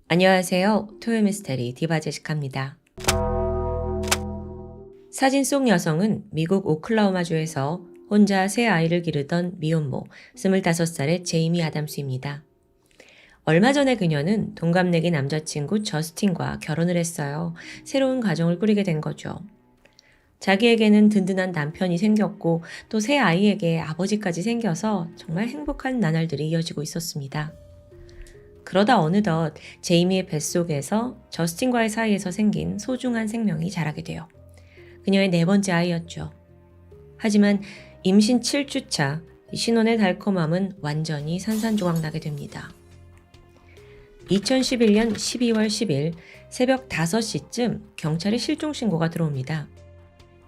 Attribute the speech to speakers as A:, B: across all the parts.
A: 안녕하세요. 토요미스테리 디바제시카입니다. 사진 속 여성은 미국 오클라호마주에서 혼자 세 아이를 기르던 미혼모 25살의 제이미 아담스입니다. 얼마 전에 그녀는 동갑내기 남자친구 저스틴과 결혼을 했어요. 새로운 가정을 꾸리게 된 거죠. 자기에게는 든든한 남편이 생겼고 또 세 아이에게 아버지까지 생겨서 정말 행복한 나날들이 이어지고 있었습니다. 그러다 어느덧 제이미의 뱃속에서 저스틴과의 사이에서 생긴 소중한 생명이 자라게 돼요. 그녀의 네 번째 아이였죠. 하지만 임신 7주차 신혼의 달콤함은 완전히 산산조각나게 됩니다. 2011년 12월 10일 새벽 5시쯤 경찰에 실종 신고가 들어옵니다.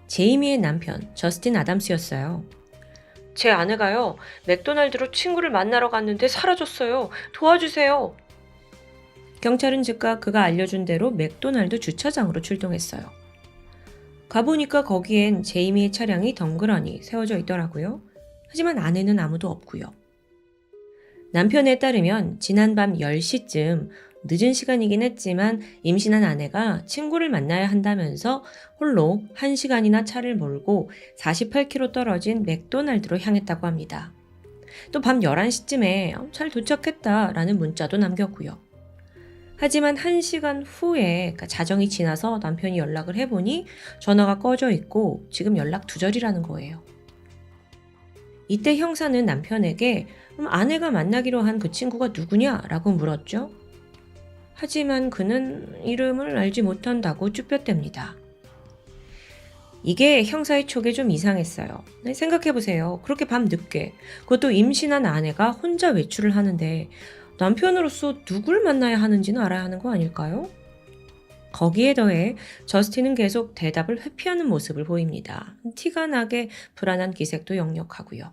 A: 제이미의 남편 저스틴 아담스였어요. 제 아내가요, 맥도날드로 친구를 만나러 갔는데 사라졌어요. 도와주세요. 경찰은 즉각 그가 알려준 대로 맥도날드 주차장으로 출동했어요. 가보니까 거기엔 제이미의 차량이 덩그러니 세워져 있더라고요. 하지만 안에는 아무도 없고요. 남편에 따르면 지난밤 10시쯤 늦은 시간이긴 했지만 임신한 아내가 친구를 만나야 한다면서 홀로 1시간이나 차를 몰고 48km 떨어진 맥도날드로 향했다고 합니다. 또 밤 11시쯤에 잘 도착했다라는 문자도 남겼고요. 하지만 1시간 후에 그러니까 자정이 지나서 남편이 연락을 해보니 전화가 꺼져 있고 지금 연락 두절이라는 거예요. 이때 형사는 남편에게 아내가 만나기로 한 그 친구가 누구냐라고 물었죠. 하지만 그는 이름을 알지 못한다고 쭈뼛댑니다. 이게 형사의 촉에 좀 이상했어요. 생각해보세요. 그렇게 밤 늦게 그것도 임신한 아내가 혼자 외출을 하는데 남편으로서 누굴 만나야 하는지는 알아야 하는 거 아닐까요? 거기에 더해 저스틴은 계속 대답을 회피하는 모습을 보입니다. 티가 나게 불안한 기색도 역력하고요.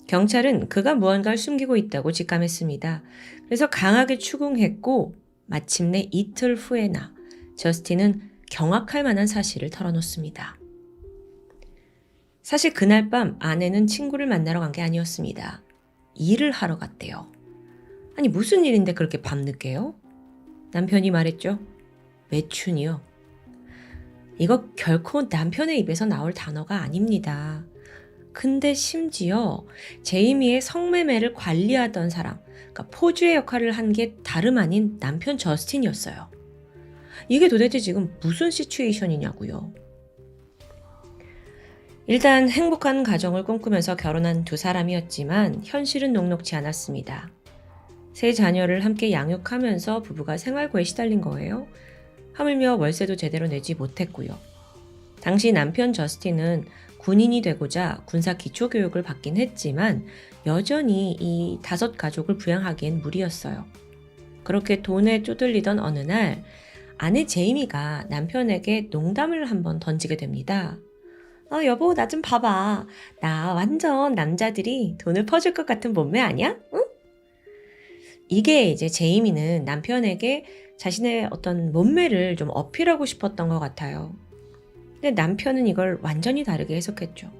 A: 경찰은 그가 무언가를 숨기고 있다고 직감했습니다. 그래서 강하게 추궁했고 마침내 이틀 후에나 저스틴은 경악할 만한 사실을 털어놓습니다. 사실 그날 밤 아내는 친구를 만나러 간 게 아니었습니다. 일을 하러 갔대요. 아니 무슨 일인데 그렇게 밤늦게요? 남편이 말했죠. 외춘이요. 이거 결코 남편의 입에서 나올 단어가 아닙니다. 근데 심지어 제이미의 성매매를 관리하던 사람, 그러니까 포주의 역할을 한 게 다름 아닌 남편 저스틴이었어요. 이게 도대체 지금 무슨 시츄에이션이냐고요. 일단 행복한 가정을 꿈꾸면서 결혼한 두 사람이었지만 현실은 녹록지 않았습니다. 세 자녀를 함께 양육하면서 부부가 생활고에 시달린 거예요. 하물며 월세도 제대로 내지 못했고요. 당시 남편 저스틴은 군인이 되고자 군사 기초교육을 받긴 했지만 여전히 이 5 가족을 부양하기엔 무리였어요. 그렇게 돈에 쪼들리던 어느 날 아내 제이미가 남편에게 농담을 한번 던지게 됩니다. 여보 나 좀 봐봐. 나 완전 남자들이 돈을 퍼줄 것 같은 몸매 아니야? 응? 이게 이제 제이미는 남편에게 자신의 어떤 몸매를 좀 어필하고 싶었던 것 같아요. 근데 남편은 이걸 완전히 다르게 해석했죠.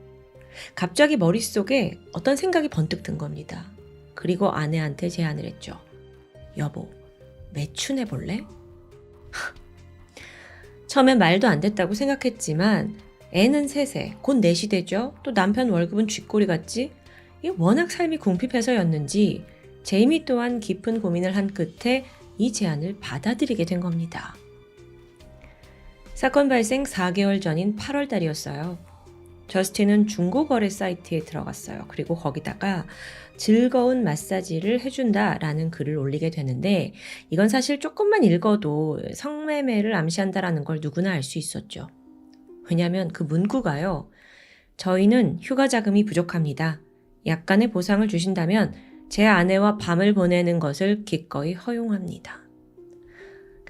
A: 갑자기 머릿속에 어떤 생각이 번뜩 든 겁니다. 그리고 아내한테 제안을 했죠. 여보, 매춘해 볼래? 처음엔 말도 안 됐다고 생각했지만 애는 3세, 곧 4시 되죠. 또 남편 월급은 쥐꼬리 같지? 이게 워낙 삶이 궁핍해서였는지 제이미 또한 깊은 고민을 한 끝에 이 제안을 받아들이게 된 겁니다. 사건 발생 4개월 전인 8월 달이었어요. 저스틴은 중고거래 사이트에 들어갔어요. 그리고 거기다가 즐거운 마사지를 해준다라는 글을 올리게 되는데 이건 사실 조금만 읽어도 성매매를 암시한다라는 걸 누구나 알 수 있었죠. 왜냐하면 그 문구가요. 저희는 휴가 자금이 부족합니다. 약간의 보상을 주신다면 제 아내와 밤을 보내는 것을 기꺼이 허용합니다.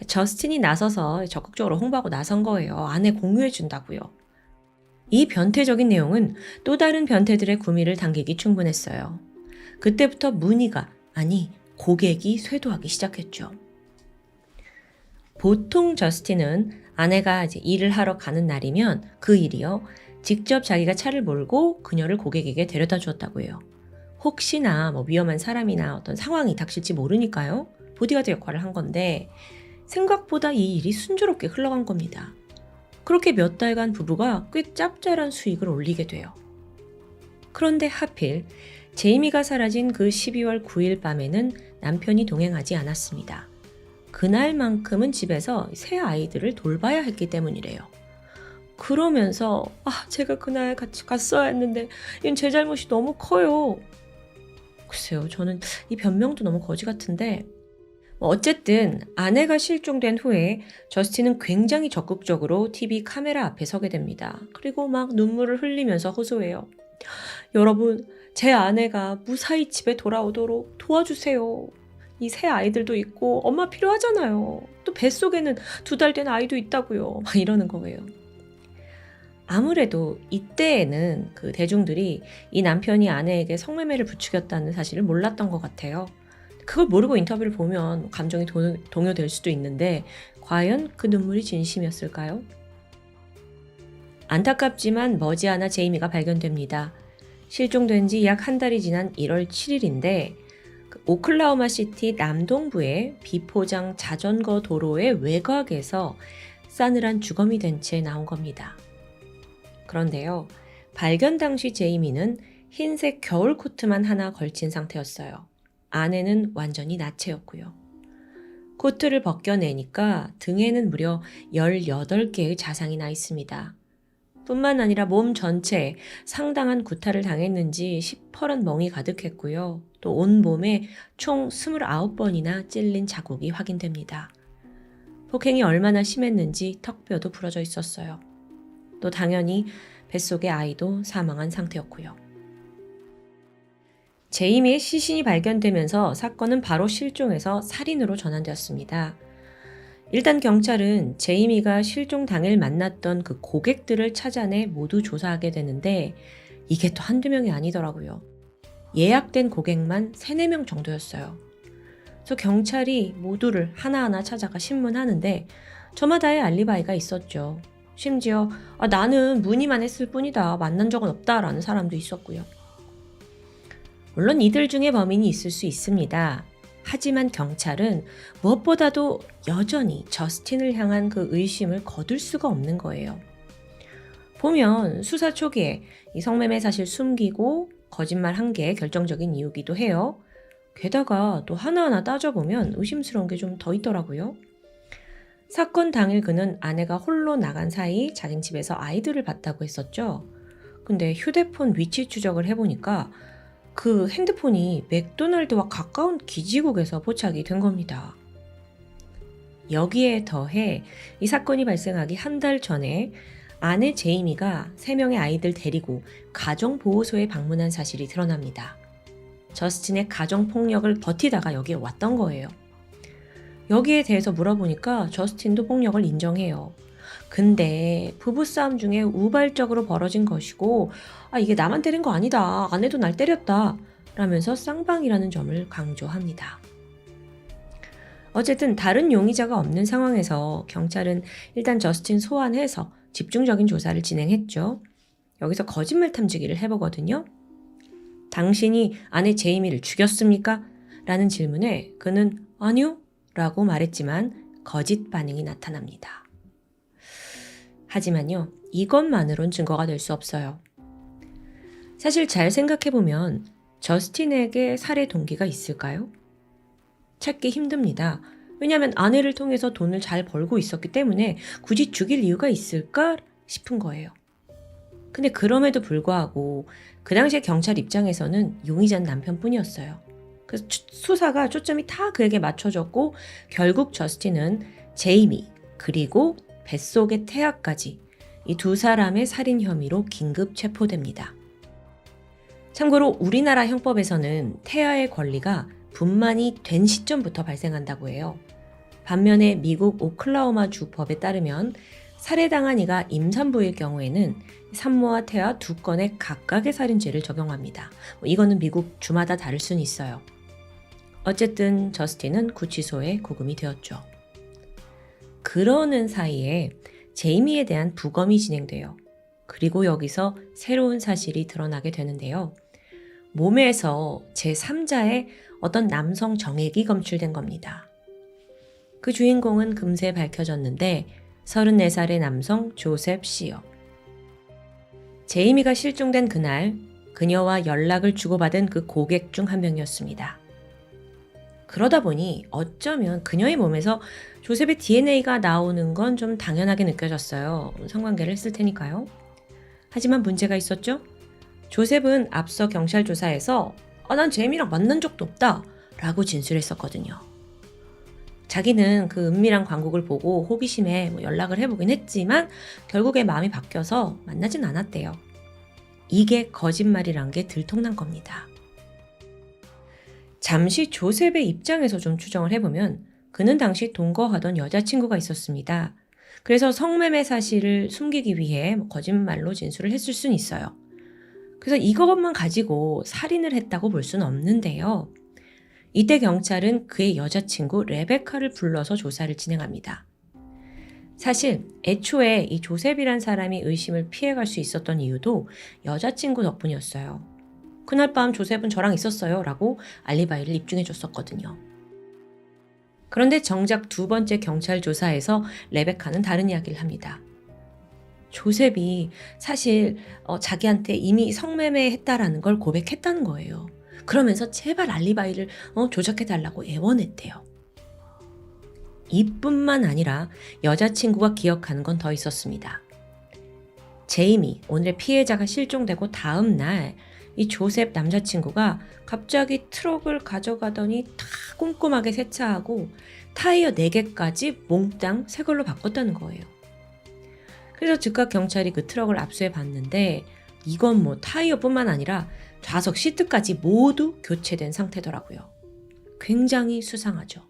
A: 저스틴이 나서서 적극적으로 홍보하고 나선 거예요. 아내 공유해준다고요. 이 변태적인 내용은 또 다른 변태들의 구미를 당기기 충분했어요. 그때부터 문의가, 아니 고객이 쇄도하기 시작했죠. 보통 저스틴은 아내가 이제 일을 하러 가는 날이면 그 일이요. 직접 자기가 차를 몰고 그녀를 고객에게 데려다 주었다고 해요. 혹시나 위험한 사람이나 어떤 상황이 닥칠지 모르니까요. 보디가드 역할을 한 건데 생각보다 이 일이 순조롭게 흘러간 겁니다. 그렇게 몇 달간 부부가 꽤 짭짤한 수익을 올리게 돼요. 그런데 하필 제이미가 사라진 그 12월 9일 밤에는 남편이 동행하지 않았습니다. 그날만큼은 집에서 새 아이들을 돌봐야 했기 때문이래요. 그러면서 제가 그날 같이 갔어야 했는데 이건 제 잘못이 너무 커요. 글쎄요, 저는 이 변명도 너무 거지 같은데 어쨌든 아내가 실종된 후에 저스틴은 굉장히 적극적으로 TV 카메라 앞에 서게 됩니다. 그리고 막 눈물을 흘리면서 호소해요. 여러분, 제 아내가 무사히 집에 돌아오도록 도와주세요. 이 새 아이들도 있고 엄마 필요하잖아요. 또 뱃속에는 2달 된 아이도 있다고요. 막 이러는 거예요. 아무래도 이때에는 그 대중들이 이 남편이 아내에게 성매매를 부추겼다는 사실을 몰랐던 것 같아요. 그걸 모르고 인터뷰를 보면 감정이 동요될 수도 있는데 과연 그 눈물이 진심이었을까요? 안타깝지만 머지않아 제이미가 발견됩니다. 실종된 지 약 한 달이 지난 1월 7일인데 오클라호마 시티 남동부의 비포장 자전거 도로의 외곽에서 싸늘한 주검이 된 채 나온 겁니다. 그런데요, 발견 당시 제이미는 흰색 겨울 코트만 하나 걸친 상태였어요. 안에는 완전히 나체였고요. 코트를 벗겨내니까 등에는 무려 18개의 자상이 나 있습니다. 뿐만 아니라 몸 전체에 상당한 구타를 당했는지 시퍼런 멍이 가득했고요. 또 온몸에 총 29번이나 찔린 자국이 확인됩니다. 폭행이 얼마나 심했는지 턱뼈도 부러져 있었어요. 또 당연히 뱃속의 아이도 사망한 상태였고요. 제이미의 시신이 발견되면서 사건은 바로 실종에서 살인으로 전환되었습니다. 일단 경찰은 제이미가 실종 당일 만났던 그 고객들을 찾아내 모두 조사하게 되는데 이게 또 한두 명이 아니더라고요. 예약된 고객만 3, 4명 정도였어요. 그래서 경찰이 모두를 하나하나 찾아가 신문하는데 저마다의 알리바이가 있었죠. 심지어 나는 문의만 했을 뿐이다. 만난 적은 없다라는 사람도 있었고요. 물론 이들 중에 범인이 있을 수 있습니다. 하지만 경찰은 무엇보다도 여전히 저스틴을 향한 그 의심을 거둘 수가 없는 거예요. 보면 수사 초기에 이 성매매 사실 숨기고 거짓말한 게 결정적인 이유기도 해요. 게다가 또 하나하나 따져보면 의심스러운 게 좀 더 있더라고요. 사건 당일 그는 아내가 홀로 나간 사이 자기 집에서 아이들을 봤다고 했었죠. 근데 휴대폰 위치 추적을 해보니까 그 핸드폰이 맥도날드와 가까운 기지국에서 포착이 된 겁니다. 여기에 더해 이 사건이 발생하기 한 달 전에 아내 제이미가 3명의 아이들 데리고 가정보호소에 방문한 사실이 드러납니다. 저스틴의 가정폭력을 버티다가 여기에 왔던 거예요. 여기에 대해서 물어보니까 저스틴도 폭력을 인정해요. 근데 부부싸움 중에 우발적으로 벌어진 것이고 이게 나만 때린 거 아니다. 아내도 날 때렸다. 라면서 쌍방이라는 점을 강조합니다. 어쨌든 다른 용의자가 없는 상황에서 경찰은 일단 저스틴 소환해서 집중적인 조사를 진행했죠. 여기서 거짓말 탐지기를 해보거든요. 당신이 아내 제이미를 죽였습니까? 라는 질문에 그는 아니요 라고 말했지만 거짓 반응이 나타납니다. 하지만요, 이것만으론 증거가 될 수 없어요. 사실 잘 생각해보면 저스틴에게 살해 동기가 있을까요? 찾기 힘듭니다. 왜냐하면 아내를 통해서 돈을 잘 벌고 있었기 때문에 굳이 죽일 이유가 있을까 싶은 거예요. 근데 그럼에도 불구하고 그 당시에 경찰 입장에서는 용의자는 남편뿐이었어요. 그래서 수사가 초점이 다 그에게 맞춰졌고 결국 저스틴은 제이미 그리고 뱃속의 태아까지 이 2사람의 살인 혐의로 긴급 체포됩니다. 참고로 우리나라 형법에서는 태아의 권리가 분만이 된 시점부터 발생한다고 해요. 반면에 미국 오클라호마 주 법에 따르면 살해당한 이가 임산부일 경우에는 산모와 태아 2건의 각각의 살인죄를 적용합니다. 이거는 미국 주마다 다를 수는 있어요. 어쨌든 저스틴은 구치소에 구금이 되었죠. 그러는 사이에 제이미에 대한 부검이 진행돼요. 그리고 여기서 새로운 사실이 드러나게 되는데요. 몸에서 제3자의 어떤 남성 정액이 검출된 겁니다. 그 주인공은 금세 밝혀졌는데 34살의 남성 조셉 씨요. 제이미가 실종된 그날 그녀와 연락을 주고받은 그 고객 중 한 명이었습니다. 그러다 보니 어쩌면 그녀의 몸에서 조셉의 DNA가 나오는 건 좀 당연하게 느껴졌어요. 성관계를 했을 테니까요. 하지만 문제가 있었죠. 조셉은 앞서 경찰 조사에서 난 제이미랑 만난 적도 없다 라고 진술했었거든요. 자기는 그 은밀한 광고를 보고 호기심에 연락을 해보긴 했지만 결국에 마음이 바뀌어서 만나진 않았대요. 이게 거짓말이란 게 들통난 겁니다. 잠시 조셉의 입장에서 좀 추정을 해보면 그는 당시 동거하던 여자친구가 있었습니다. 그래서 성매매 사실을 숨기기 위해 거짓말로 진술을 했을 수는 있어요. 그래서 이것만 가지고 살인을 했다고 볼 수는 없는데요. 이때 경찰은 그의 여자친구 레베카를 불러서 조사를 진행합니다. 사실 애초에 이 조셉이란 사람이 의심을 피해갈 수 있었던 이유도 여자친구 덕분이었어요. 그날 밤 조셉은 저랑 있었어요 라고 알리바이를 입증해 줬었거든요. 그런데 정작 두 번째 경찰 조사에서 레베카는 다른 이야기를 합니다. 조셉이 사실 자기한테 이미 성매매 했다라는 걸 고백했다는 거예요. 그러면서 제발 알리바이를 조작해달라고 애원했대요. 이뿐만 아니라 여자친구가 기억하는 건 더 있었습니다. 제이미, 오늘의 피해자가 실종되고 다음 날 이 조셉 남자친구가 갑자기 트럭을 가져가더니 다 꼼꼼하게 세차하고 타이어 4개까지 몽땅 새 걸로 바꿨다는 거예요. 그래서 즉각 경찰이 그 트럭을 압수해 봤는데 이건 타이어뿐만 아니라 좌석 시트까지 모두 교체된 상태더라고요. 굉장히 수상하죠.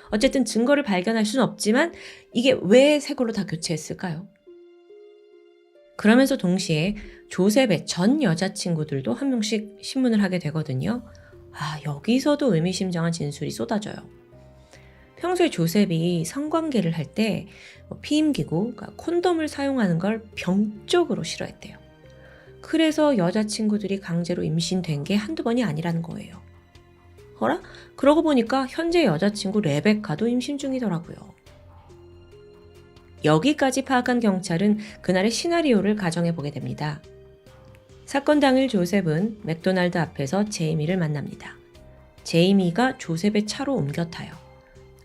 A: 어쨌든 증거를 발견할 수는 없지만 이게 왜 새 걸로 다 교체했을까요? 그러면서 동시에 조셉의 전 여자친구들도 한 명씩 신문을 하게 되거든요. 여기서도 의미심장한 진술이 쏟아져요. 평소에 조셉이 성관계를 할 때 피임기구, 그러니까 콘돔을 사용하는 걸 병적으로 싫어했대요. 그래서 여자친구들이 강제로 임신된 게 한두 번이 아니라는 거예요. 어라? 그러고 보니까 현재 여자친구 레베카도 임신 중이더라고요. 여기까지 파악한 경찰은 그날의 시나리오를 가정해 보게 됩니다. 사건 당일 조셉은 맥도날드 앞에서 제이미를 만납니다. 제이미가 조셉의 차로 옮겨 타요.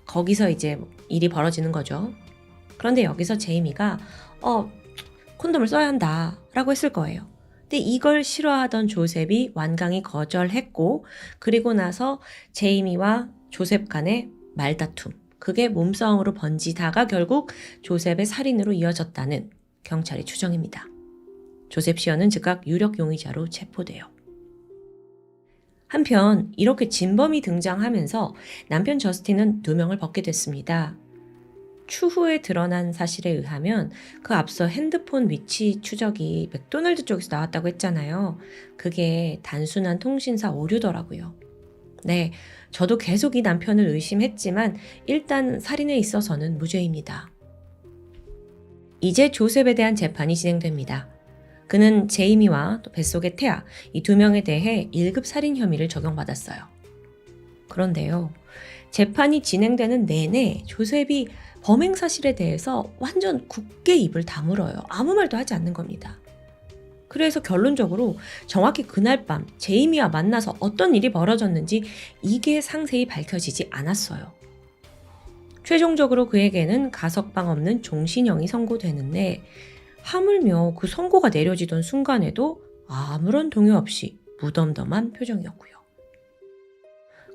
A: 거기서 이제 일이 벌어지는 거죠. 그런데 여기서 제이미가 콘돔을 써야 한다 라고 했을 거예요. 근데 이걸 싫어하던 조셉이 완강히 거절했고 그리고 나서 제이미와 조셉 간의 말다툼, 그게 몸싸움으로 번지다가 결국 조셉의 살인으로 이어졌다는 경찰의 추정입니다. 조셉 시어는 즉각 유력 용의자로 체포돼요. 한편 이렇게 진범이 등장하면서 남편 저스틴은 누명을 벗게 됐습니다. 추후에 드러난 사실에 의하면 그 앞서 핸드폰 위치 추적이 맥도날드 쪽에서 나왔다고 했잖아요. 그게 단순한 통신사 오류더라고요. 네, 저도 계속 이 남편을 의심했지만 일단 살인에 있어서는 무죄입니다. 이제 조셉에 대한 재판이 진행됩니다. 그는 제이미와 또 뱃속의 태아, 이 두 명에 대해 1급 살인 혐의를 적용받았어요. 그런데요, 재판이 진행되는 내내 조셉이 범행 사실에 대해서 완전 굳게 입을 다물어요. 아무 말도 하지 않는 겁니다. 그래서 결론적으로 정확히 그날 밤 제이미와 만나서 어떤 일이 벌어졌는지 이게 상세히 밝혀지지 않았어요. 최종적으로 그에게는 가석방 없는 종신형이 선고되는데 하물며 그 선고가 내려지던 순간에도 아무런 동요 없이 무덤덤한 표정이었고요.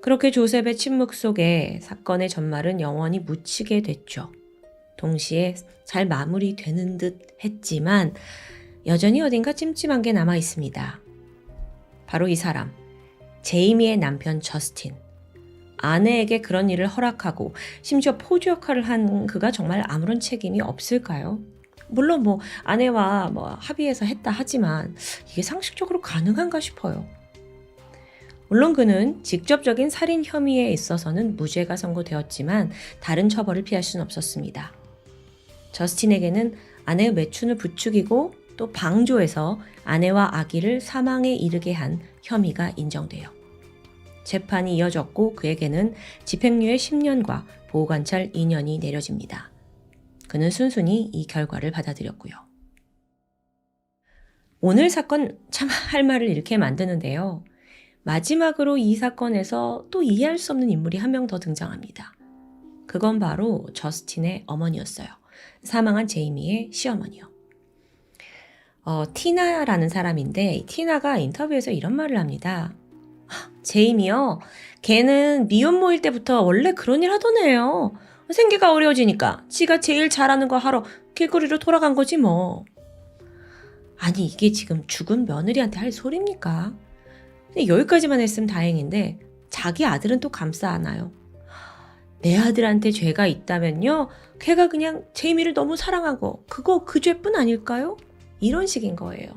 A: 그렇게 조셉의 침묵 속에 사건의 전말은 영원히 묻히게 됐죠. 동시에 잘 마무리되는 듯 했지만 여전히 어딘가 찜찜한 게 남아 있습니다. 바로 이 사람, 제이미의 남편 저스틴. 아내에게 그런 일을 허락하고 심지어 포주 역할을 한 그가 정말 아무런 책임이 없을까요? 물론 아내와 합의해서 했다 하지만 이게 상식적으로 가능한가 싶어요. 물론 그는 직접적인 살인 혐의에 있어서는 무죄가 선고되었지만 다른 처벌을 피할 수는 없었습니다. 저스틴에게는 아내의 매춘을 부추기고 또 방조해서 아내와 아기를 사망에 이르게 한 혐의가 인정돼요. 재판이 이어졌고 그에게는 집행유예 10년과 보호관찰 2년이 내려집니다. 그는 순순히 이 결과를 받아들였고요. 오늘 사건 참 할 말을 잃게 만드는데요. 마지막으로 이 사건에서 또 이해할 수 없는 인물이 한 명 더 등장합니다. 그건 바로 저스틴의 어머니였어요. 사망한 제이미의 시어머니요. 티나라는 사람인데 티나가 인터뷰에서 이런 말을 합니다. 제이미요. 걔는 미혼모일 때부터 원래 그런 일 하던 애예요. 생계가 어려워지니까 지가 제일 잘하는 거 하러 길거리로 돌아간 거지 뭐. 아니 이게 지금 죽은 며느리한테 할 소리입니까? 여기까지만 했으면 다행인데 자기 아들은 또 감싸 안아요. 내 아들한테 죄가 있다면요. 걔가 그냥 제이미를 너무 사랑하고 그거 그 죄뿐 아닐까요? 이런 식인 거예요.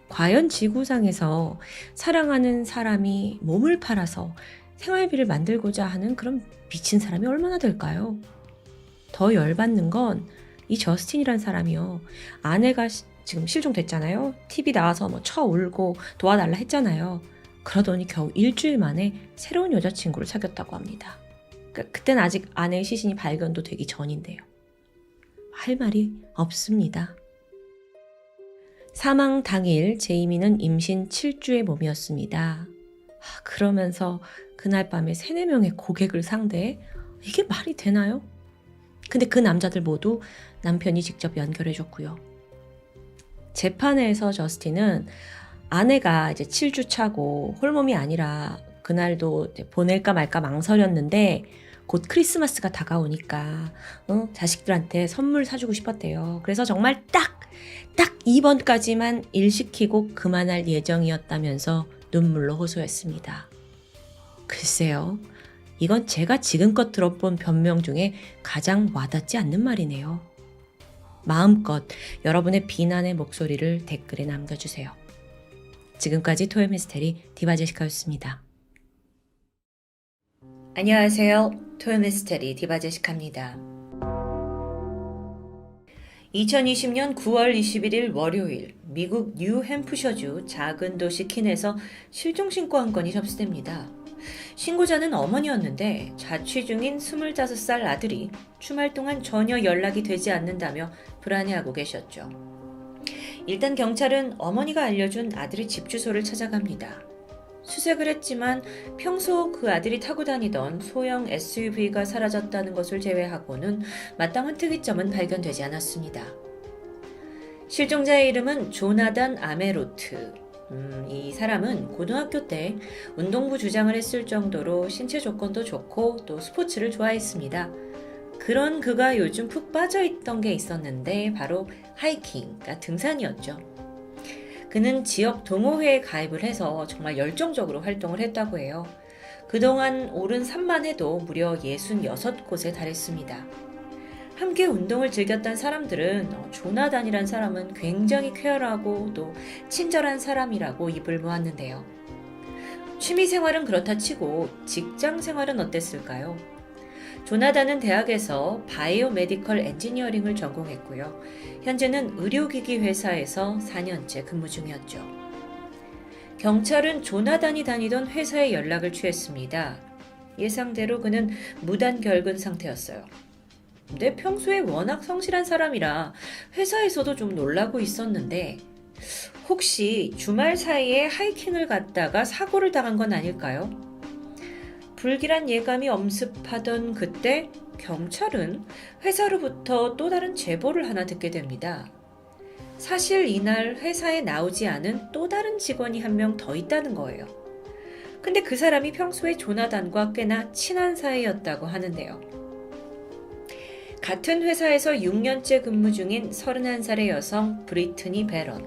A: 과연 지구상에서 사랑하는 사람이 몸을 팔아서 생활비를 만들고자 하는 그런 미친 사람이 얼마나 될까요? 더 열받는 건 이 저스틴이란 사람이요. 아내가 지금 실종됐잖아요. TV 나와서 뭐 쳐울고 도와달라 했잖아요. 그러더니 겨우 일주일 만에 새로운 여자친구를 사귀었다고 합니다. 그때는 아직 아내의 시신이 발견도 되기 전인데요. 할 말이 없습니다. 사망 당일 제이미는 임신 7주의 몸이었습니다. 그러면서 그날 밤에 3, 4명의 고객을 상대해 이게 말이 되나요? 근데 그 남자들 모두 남편이 직접 연결해줬고요. 재판에서 저스틴은 아내가 이제 7주 차고 홀몸이 아니라 그날도 보낼까 말까 망설였는데 곧 크리스마스가 다가오니까 자식들한테 선물 사주고 싶었대요. 그래서 정말 딱 이번까지만 일시키고 그만할 예정이었다면서 눈물로 호소했습니다. 글쎄요. 이건 제가 지금껏 들어본 변명 중에 가장 와닿지 않는 말이네요. 마음껏 여러분의 비난의 목소리를 댓글에 남겨주세요. 지금까지 토요미스테리 디바제시카였습니다. 안녕하세요. 토요미스테리 디바제시카입니다. 2020년 9월 21일 월요일 미국 뉴햄프셔주 작은 도시 킨에서 실종신고 한 건이 접수됩니다. 신고자는 어머니였는데 자취 중인 25살 아들이 주말 동안 전혀 연락이 되지 않는다며 불안해하고 계셨죠. 일단 경찰은 어머니가 알려준 아들의 집 주소를 찾아갑니다. 수색을 했지만 평소 그 아들이 타고 다니던 소형 SUV가 사라졌다는 것을 제외하고는 마땅한 특이점은 발견되지 않았습니다. 실종자의 이름은 조나단 아메로트. 이 사람은 고등학교 때 운동부 주장을 했을 정도로 신체 조건도 좋고 또 스포츠를 좋아했습니다. 그런 그가 요즘 푹 빠져있던 게 있었는데 바로 하이킹, 그러니까 등산이었죠. 그는 지역 동호회에 가입을 해서 정말 열정적으로 활동을 했다고 해요. 그동안 오른 산만 해도 무려 66곳에 달했습니다. 함께 운동을 즐겼던 사람들은 조나단이란 사람은 굉장히 쾌활하고 또 친절한 사람이라고 입을 모았는데요. 취미생활은 그렇다 치고 직장생활은 어땠을까요? 조나단은 대학에서 바이오메디컬 엔지니어링을 전공했고요. 현재는 의료기기 회사에서 4년째 근무 중이었죠. 경찰은 조나단이 다니던 회사에 연락을 취했습니다. 예상대로 그는 무단결근 상태였어요. 근데 평소에 워낙 성실한 사람이라 회사에서도 좀 놀라고 있었는데 혹시 주말 사이에 하이킹을 갔다가 사고를 당한 건 아닐까요? 불길한 예감이 엄습하던 그때 경찰은 회사로부터 또 다른 제보를 하나 듣게 됩니다. 사실 이날 회사에 나오지 않은 또 다른 직원이 한 명 더 있다는 거예요. 근데 그 사람이 평소에 조나단과 꽤나 친한 사이였다고 하는데요. 같은 회사에서 6년째 근무 중인 31살의 여성 브리트니 베런.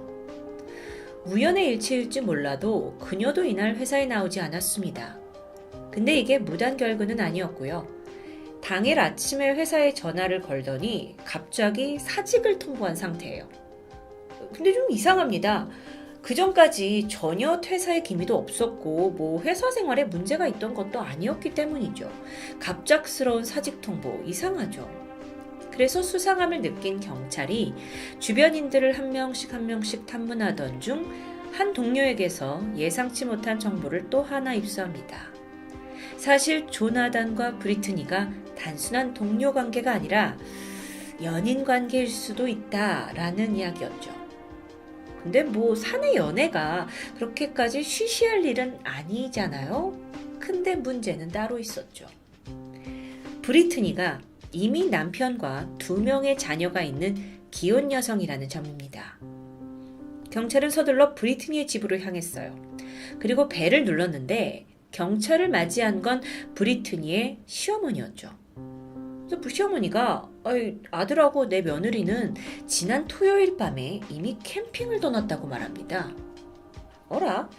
A: 우연의 일치일지 몰라도 그녀도 이날 회사에 나오지 않았습니다. 근데 이게 무단결근은 아니었고요. 당일 아침에 회사에 전화를 걸더니 갑자기 사직을 통보한 상태예요. 근데 좀 이상합니다. 그전까지 전혀 퇴사의 기미도 없었고 뭐 회사 생활에 문제가 있던 것도 아니었기 때문이죠. 갑작스러운 사직 통보 이상하죠. 그래서 수상함을 느낀 경찰이 주변인들을 한 명씩 탐문하던 중 한 동료에게서 예상치 못한 정보를 또 하나 입수합니다. 사실 조나단과 브리트니가 단순한 동료 관계가 아니라 연인 관계일 수도 있다라는 이야기였죠. 근데 뭐 사내 연애가 그렇게까지 쉬쉬할 일은 아니잖아요. 근데 문제는 따로 있었죠. 브리트니가 이미 남편과 2명의 자녀가 있는 기혼 여성이라는 점입니다. 경찰은 서둘러 브리트니의 집으로 향했어요. 그리고 벨을 눌렀는데 경찰을 맞이한 건 브리트니의 시어머니였죠. 그래서 시어머니가 아들하고 내 며느리는 지난 토요일 밤에 이미 캠핑을 떠났다고 말합니다. 어라?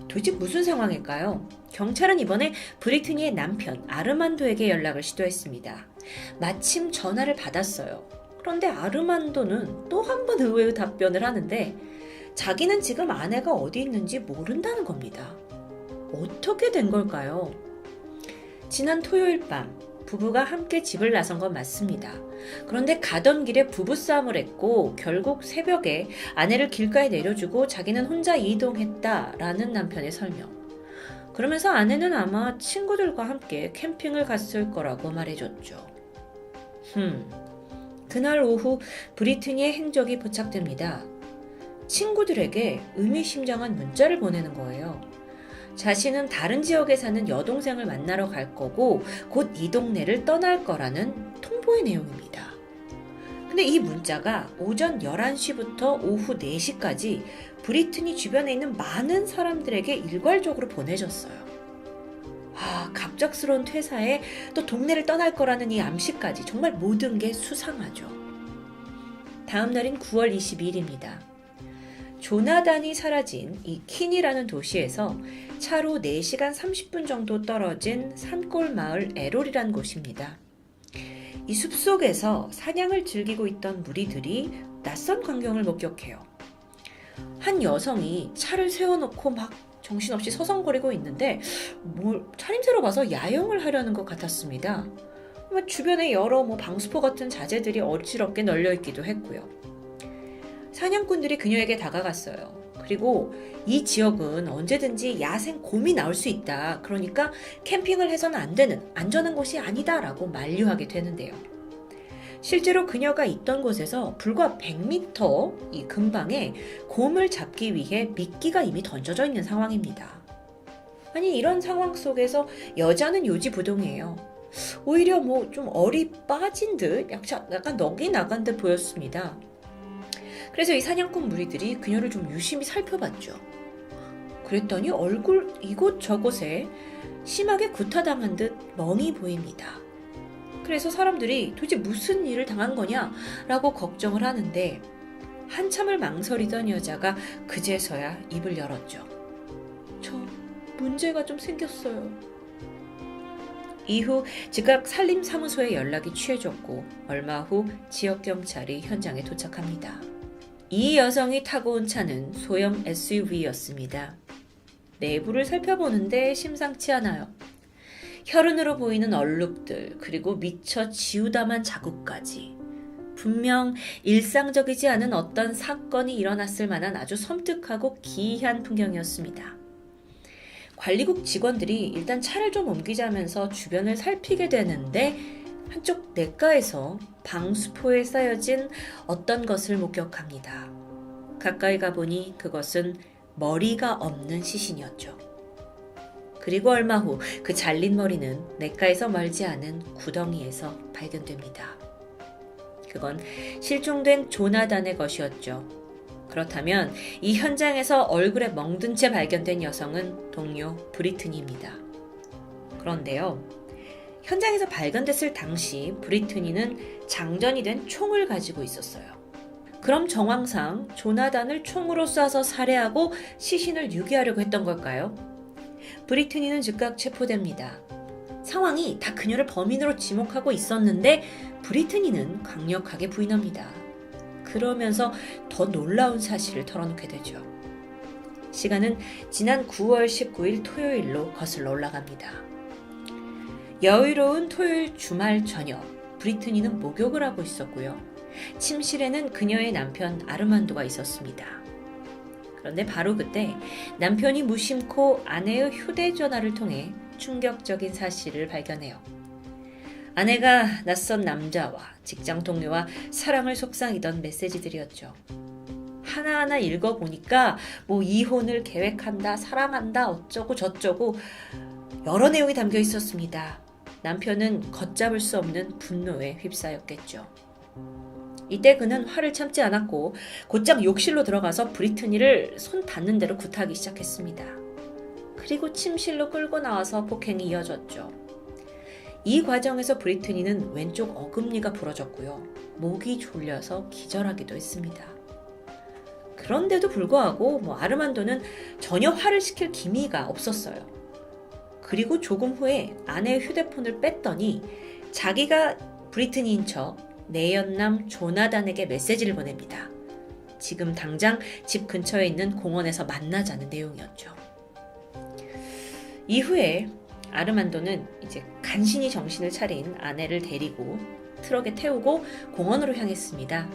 A: 도대체 무슨 상황일까요? 경찰은 이번에 브리트니의 남편 아르만도에게 연락을 시도했습니다. 마침 전화를 받았어요. 그런데 아르만도는 또 한 번 의외의 답변을 하는데 자기는 지금 아내가 어디 있는지 모른다는 겁니다. 어떻게 된 걸까요? 지난 토요일 밤 부부가 함께 집을 나선 건 맞습니다. 그런데 가던 길에 부부싸움을 했고 결국 새벽에 아내를 길가에 내려주고 자기는 혼자 이동했다라는 남편의 설명. 그러면서 아내는 아마 친구들과 함께 캠핑을 갔을 거라고 말해줬죠. 그날 오후 브리트니의 행적이 포착됩니다. 친구들에게 의미심장한 문자를 보내는 거예요. 자신은 다른 지역에 사는 여동생을 만나러 갈 거고 곧 이 동네를 떠날 거라는 통보의 내용입니다. 근데 이 문자가 오전 11시부터 오후 4시까지 브리트니 주변에 있는 많은 사람들에게 일괄적으로 보내졌어요. 갑작스러운 퇴사에 또 동네를 떠날 거라는 이 암시까지 정말 모든 게 수상하죠. 다음 날인 9월 22일입니다. 조나단이 사라진 이 킨이라는 도시에서 차로 4시간 30분 정도 떨어진 산골 마을 에롤이란 곳입니다. 이 숲속에서 사냥을 즐기고 있던 무리들이 낯선 광경을 목격해요. 한 여성이 차를 세워놓고 막 정신없이 서성거리고 있는데 차림새로 봐서 야영을 하려는 것 같았습니다. 주변에 여러 방수포 같은 자재들이 어지럽게 널려있기도 했고요. 사냥꾼들이 그녀에게 다가갔어요. 그리고 이 지역은 언제든지 야생 곰이 나올 수 있다. 그러니까 캠핑을 해서는 안 되는 안전한 곳이 아니다라고 만류하게 되는데요. 실제로 그녀가 있던 곳에서 불과 100m 이 근방에 곰을 잡기 위해 미끼가 이미 던져져 있는 상황입니다. 아니 이런 상황 속에서 여자는 요지부동이에요. 오히려 좀 얼이 빠진 듯 약간 넋이 나간 듯 보였습니다. 그래서 이 사냥꾼 무리들이 그녀를 좀 유심히 살펴봤죠. 그랬더니 얼굴 이곳저곳에 심하게 구타당한 듯 멍이 보입니다. 그래서 사람들이 도대체 무슨 일을 당한 거냐라고 걱정을 하는데 한참을 망설이던 여자가 그제서야 입을 열었죠. 저 문제가 좀 생겼어요. 이후 즉각 산림사무소에 연락이 취해졌고 얼마 후 지역경찰이 현장에 도착합니다. 이 여성이 타고 온 차는 소형 SUV였습니다. 내부를 살펴보는데 심상치 않아요. 혈흔으로 보이는 얼룩들, 그리고 미처 지우다만 자국까지. 분명 일상적이지 않은 어떤 사건이 일어났을 만한 아주 섬뜩하고 기이한 풍경이었습니다. 관리국 직원들이 일단 차를 좀 옮기자면서 주변을 살피게 되는데 한쪽 냇가에서 방수포에 쌓여진 어떤 것을 목격합니다. 가까이 가보니 그것은 머리가 없는 시신이었죠. 그리고 얼마 후 그 잘린 머리는 냇가에서 멀지 않은 구덩이에서 발견됩니다. 그건 실종된 조나단의 것이었죠. 그렇다면 이 현장에서 얼굴에 멍든 채 발견된 여성은 동료 브리트니입니다. 그런데요, 현장에서 발견됐을 당시 브리트니는 장전이 된 총을 가지고 있었어요. 그럼 정황상 조나단을 총으로 쏴서 살해하고 시신을 유기하려고 했던 걸까요? 브리트니는 즉각 체포됩니다. 상황이 다 그녀를 범인으로 지목하고 있었는데 브리트니는 강력하게 부인합니다. 그러면서 더 놀라운 사실을 털어놓게 되죠. 시간은 지난 9월 19일 토요일로 거슬러 올라갑니다. 여유로운 토요일 주말 저녁, 브리트니는 목욕을 하고 있었고요. 침실에는 그녀의 남편 아르만도가 있었습니다. 그런데 바로 그때 남편이 무심코 아내의 휴대전화를 통해 충격적인 사실을 발견해요. 아내가 낯선 남자와 직장 동료와 사랑을 속삭이던 메시지들이었죠. 하나하나 읽어보니까 뭐 이혼을 계획한다, 사랑한다, 어쩌고 저쩌고 여러 내용이 담겨 있었습니다. 남편은 걷잡을 수 없는 분노에 휩싸였겠죠. 이때 그는 화를 참지 않았고 곧장 욕실로 들어가서 브리트니를 손 닿는 대로 굿하기 시작했습니다. 그리고 침실로 끌고 나와서 폭행이 이어졌죠. 이 과정에서 브리트니는 왼쪽 어금니가 부러졌고요. 목이 졸려서 기절하기도 했습니다. 그런데도 불구하고 아르만도는 전혀 화를 시킬 기미가 없었어요. 그리고 조금 후에 아내의 휴대폰을 뺐더니 자기가 브리트니인 척 내연남 조나단에게 메시지를 보냅니다. 지금 당장 집 근처에 있는 공원에서 만나자는 내용이었죠. 이후에 아르만도는 이제 간신히 정신을 차린 아내를 데리고 트럭에 태우고 공원으로 향했습니다.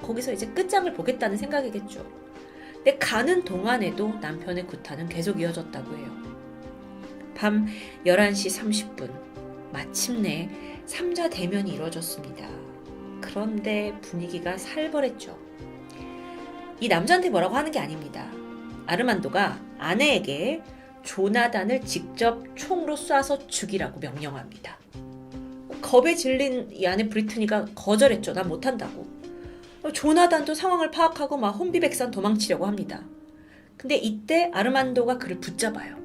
A: 거기서 이제 끝장을 보겠다는 생각이겠죠. 근데 가는 동안에도 남편의 구타는 계속 이어졌다고 해요. 밤 11시 30분 마침내 3자 대면이 이루어졌습니다. 그런데 분위기가 살벌했죠. 이 남자한테 뭐라고 하는 게 아닙니다. 아르만도가 아내에게 조나단을 직접 총으로 쏴서 죽이라고 명령합니다. 겁에 질린 이 아내 브리트니가 거절했죠. 난 못한다고. 조나단도 상황을 파악하고 막 혼비백산 도망치려고 합니다. 근데 이때 아르만도가 그를 붙잡아요.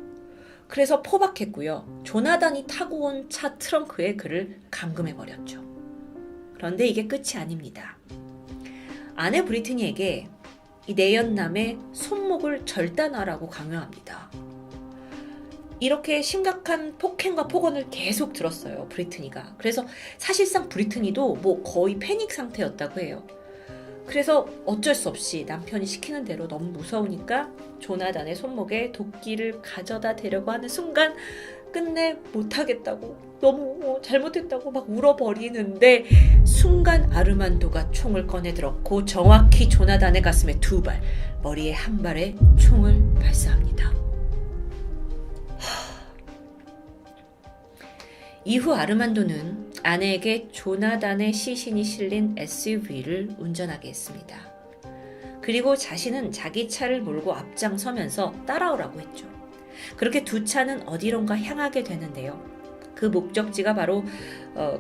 A: 그래서 포박했고요. 조나단이 타고 온 차 트렁크에 그를 감금해버렸죠. 그런데 이게 끝이 아닙니다. 아내 브리트니에게 이 내연남의 손목을 절단하라고 강요합니다. 이렇게 심각한 폭행과 폭언을 계속 들었어요. 브리트니가. 그래서 사실상 브리트니도 거의 패닉 상태였다고 해요. 그래서 어쩔 수 없이 남편이 시키는 대로 너무 무서우니까 조나단의 손목에 도끼를 가져다 대려고 하는 순간 끝내 못하겠다고 너무 잘못했다고 막 울어버리는데 순간 아르만도가 총을 꺼내 들었고 정확히 조나단의 가슴에 2발, 머리에 1발의 총을 발사합니다. 이후 아르만도는 아내에게 조나단의 시신이 실린 SUV를 운전하게 했습니다. 그리고 자신은 자기 차를 몰고 앞장서면서 따라오라고 했죠. 그렇게 두 차는 어디론가 향하게 되는데요. 그 목적지가 바로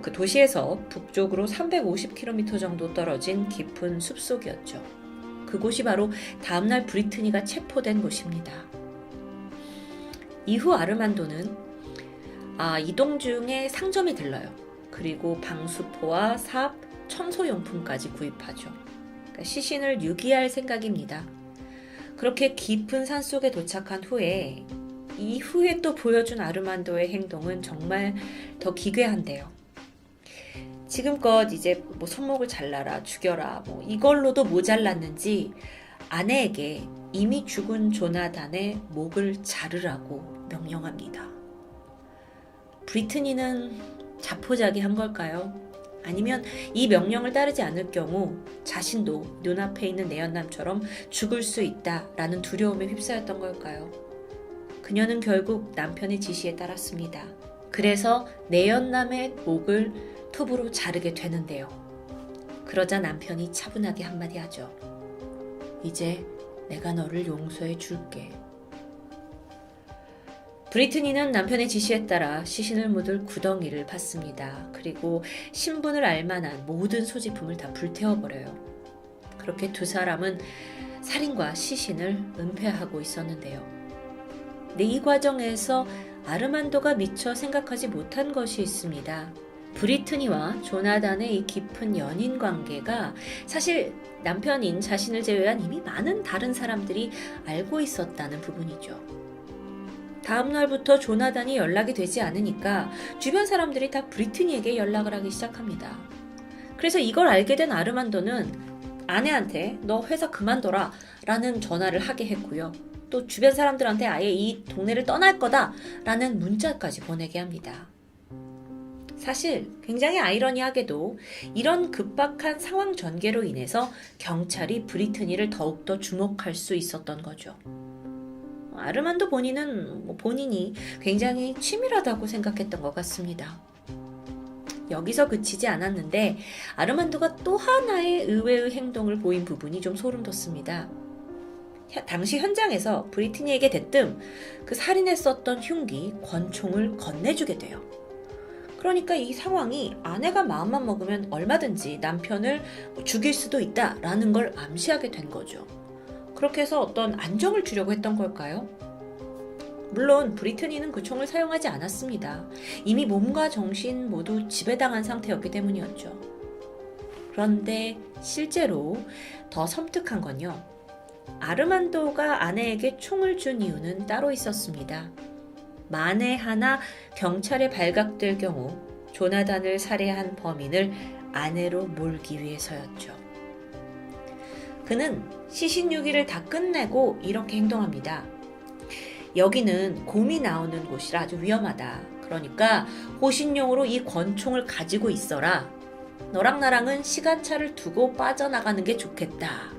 A: 그 도시에서 북쪽으로 350km 정도 떨어진 깊은 숲속이었죠. 그곳이 바로 다음날 브리트니가 체포된 곳입니다. 이후 아르만도는 이동 중에 상점에 들러요. 그리고 방수포와 삽, 청소용품까지 구입하죠. 그러니까 시신을 유기할 생각입니다. 그렇게 깊은 산속에 도착한 후에 이후에 또 보여준 아르만도의 행동은 정말 더 기괴한데요. 지금껏 이제 손목을 잘라라, 죽여라 이걸로도 모자랐는지 아내에게 이미 죽은 조나단의 목을 자르라고 명령합니다. 브리트니는 자포자기한 걸까요? 아니면 이 명령을 따르지 않을 경우 자신도 눈앞에 있는 내연남처럼 죽을 수 있다라는 두려움에 휩싸였던 걸까요? 그녀는 결국 남편의 지시에 따랐습니다. 그래서 내연남의 목을 톱으로 자르게 되는데요. 그러자 남편이 차분하게 한마디 하죠. 이제 내가 너를 용서해 줄게. 브리트니는 남편의 지시에 따라 시신을 묻을 구덩이를 팠습니다. 그리고 신분을 알만한 모든 소지품을 다 불태워버려요. 그렇게 두 사람은 살인과 시신을 은폐하고 있었는데요. 근데 이 과정에서 아르만도가 미처 생각하지 못한 것이 있습니다. 브리트니와 조나단의 이 깊은 연인 관계가 사실 남편인 자신을 제외한 이미 많은 다른 사람들이 알고 있었다는 부분이죠. 다음 날부터 조나단이 연락이 되지 않으니까 주변 사람들이 다 브리트니에게 연락을 하기 시작합니다. 그래서 이걸 알게 된 아르만도는 아내한테 너 회사 그만둬라 라는 전화를 하게 했고요. 또 주변 사람들한테 아예 이 동네를 떠날 거다 라는 문자까지 보내게 합니다. 사실 굉장히 아이러니하게도 이런 급박한 상황 전개로 인해서 경찰이 브리트니를 더욱더 주목할 수 있었던 거죠. 아르만도 본인은 본인이 굉장히 치밀하다고 생각했던 것 같습니다. 여기서 그치지 않았는데 아르만도가 또 하나의 의외의 행동을 보인 부분이 좀 소름 돋습니다. 당시 현장에서 브리트니에게 대뜸 그 살인했었던 흉기 권총을 건네주게 돼요. 그러니까 이 상황이 아내가 마음만 먹으면 얼마든지 남편을 죽일 수도 있다라는 걸 암시하게 된 거죠. 그렇게 해서 어떤 안정을 주려고 했던 걸까요? 물론 브리트니는 그 총을 사용하지 않았습니다. 이미 몸과 정신 모두 지배당한 상태였기 때문이었죠. 그런데 실제로 더 섬뜩한 건요. 아르만도가 아내에게 총을 준 이유는 따로 있었습니다. 만에 하나 경찰에 발각될 경우 조나단을 살해한 범인을 아내로 몰기 위해서였죠. 그는 시신 유기를 다 끝내고 이렇게 행동합니다. 여기는 곰이 나오는 곳이라 아주 위험하다. 그러니까 호신용으로 이 권총을 가지고 있어라. 너랑 나랑은 시간차를 두고 빠져나가는 게 좋겠다.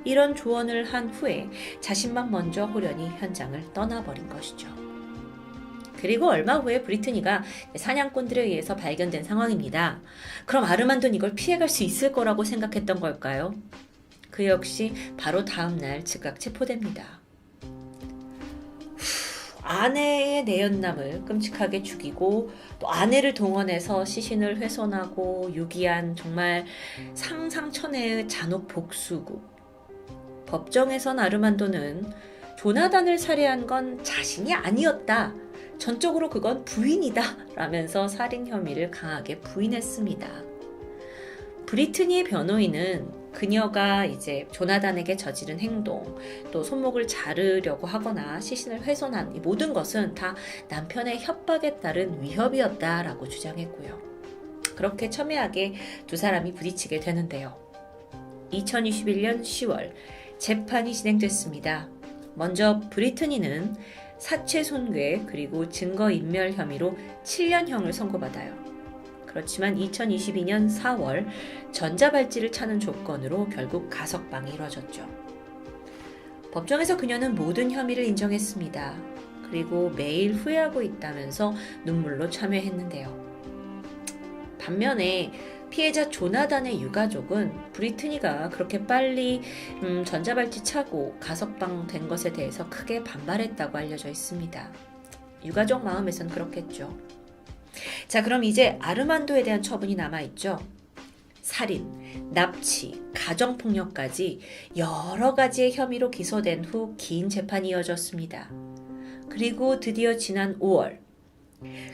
A: 이런 조언을 한 후에 자신만 먼저 호련히 현장을 떠나버린 것이죠. 그리고 얼마 후에 브리트니가 사냥꾼들에 의해서 발견된 상황입니다. 그럼 아르만도는 이걸 피해갈 수 있을 거라고 생각했던 걸까요? 그 역시 바로 다음날 즉각 체포됩니다. 아내의 내연남을 끔찍하게 죽이고 또 아내를 동원해서 시신을 훼손하고 유기한 정말 상상천외의 잔혹 복수고. 법정에선 아르만도는 조나단을 살해한 건 자신이 아니었다. 전적으로 그건 부인이다. 라면서 살인 혐의를 강하게 부인했습니다. 브리트니의 변호인은 그녀가 이제 조나단에게 저지른 행동, 또 손목을 자르려고 하거나 시신을 훼손한 이 모든 것은 다 남편의 협박에 따른 위협이었다라고 주장했고요. 그렇게 첨예하게 두 사람이 부딪히게 되는데요. 2021년 10월 재판이 진행됐습니다. 먼저 브리트니는 사체 손괴 그리고 증거인멸 혐의로 7년형을 선고받아요. 그렇지만 2022년 4월 전자발찌를 차는 조건으로 결국 가석방이 이뤄졌죠. 법정에서 그녀는 모든 혐의를 인정했습니다. 그리고 매일 후회하고 있다면서 눈물로 참여했는데요. 반면에 피해자 조나단의 유가족은 브리트니가 그렇게 빨리 전자발찌 차고 가석방 된 것에 대해서 크게 반발했다고 알려져 있습니다. 유가족 마음에선 그렇겠죠. 자, 그럼 이제 아르만도에 대한 처분이 남아있죠. 살인, 납치, 가정폭력까지 여러 가지의 혐의로 기소된 후 긴 재판이 이어졌습니다. 그리고 드디어 지난 5월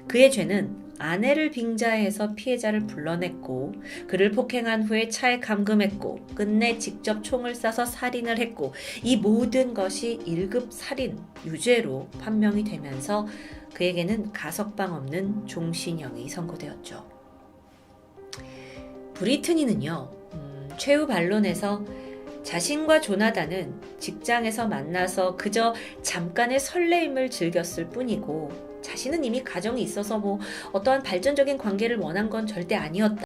A: 그의 죄는 아내를 빙자해서 피해자를 불러냈고 그를 폭행한 후에 차에 감금했고 끝내 직접 총을 쏴서 살인을 했고 이 모든 것이 1급 살인, 유죄로 판명이 되면서 그에게는 가석방 없는 종신형이 선고되었죠. 브리트니는요, 최후 반론에서 자신과 조나단은 직장에서 만나서 그저 잠깐의 설레임을 즐겼을 뿐이고 자신은 이미 가정이 있어서 어떠한 발전적인 관계를 원한 건 절대 아니었다